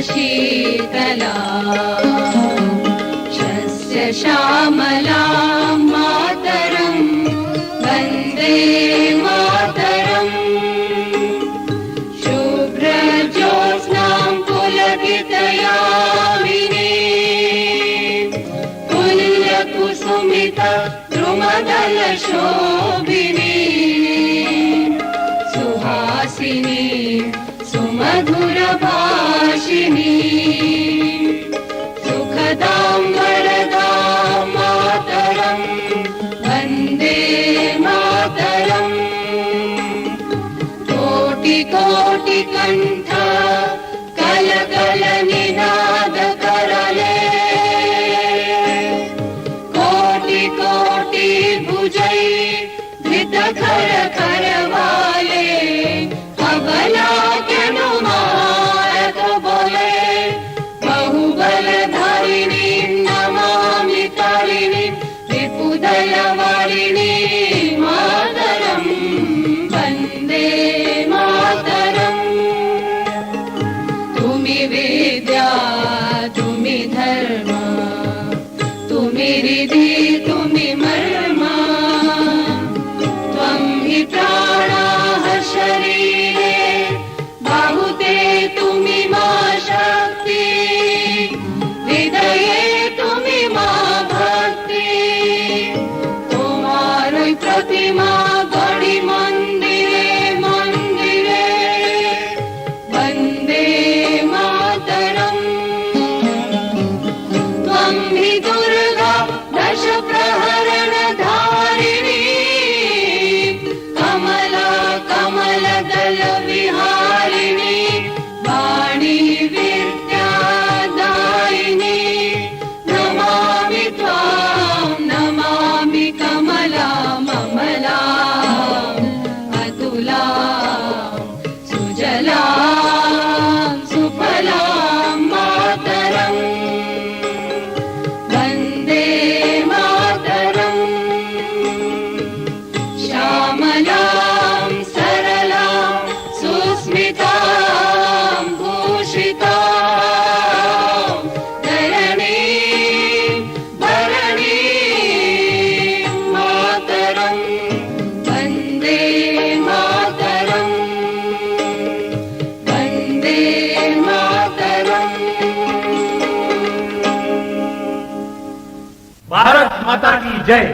शीतला शस्य श्यामला मातरं वन्दे मातरम् शुभ्रज्योत्स्नां पुलकितयामिनी पुल्यकुसुमित द्रुमदलशोभिनी सुहासिनी सुमधुरभाषिणी सुखदां वरदां मातरं वन्दे मातरम् कोटिकोटिकण्ठ कलकलनिनादकरले कोटि भुजै धृतखर करवाले अबला बोले बहुबलधारिणी नमामि तारिणी रिपुदलवारिणी मातरं वन्दे मातरम् तुमि विद्या तुमि धर्म तुमि रिधि तुमि मर्म त्वं हि प्राणाः शरीरे बाहुते तुमि मा शक्ति हृदये तुमि मा भक्ति तुम्हारी प्रतिमा गढ़ी मंदिरे मंदिरे वन्दे मातरम् त्वं हि दुर्गा दश प्रहरण धारिणी कमला कमलदल विहारिणी वाणी विद्यादायिनी नमामि त्वां नमामि कमला ममला अतुला सुजला सुफला मातरम् वन्दे मातरम् श्यामलां सरलां सुस्मितां भूषितां धरणीं भरणीं मातरं वन्दे मातरम् वन्दे मातरम्। भारत माता की जय।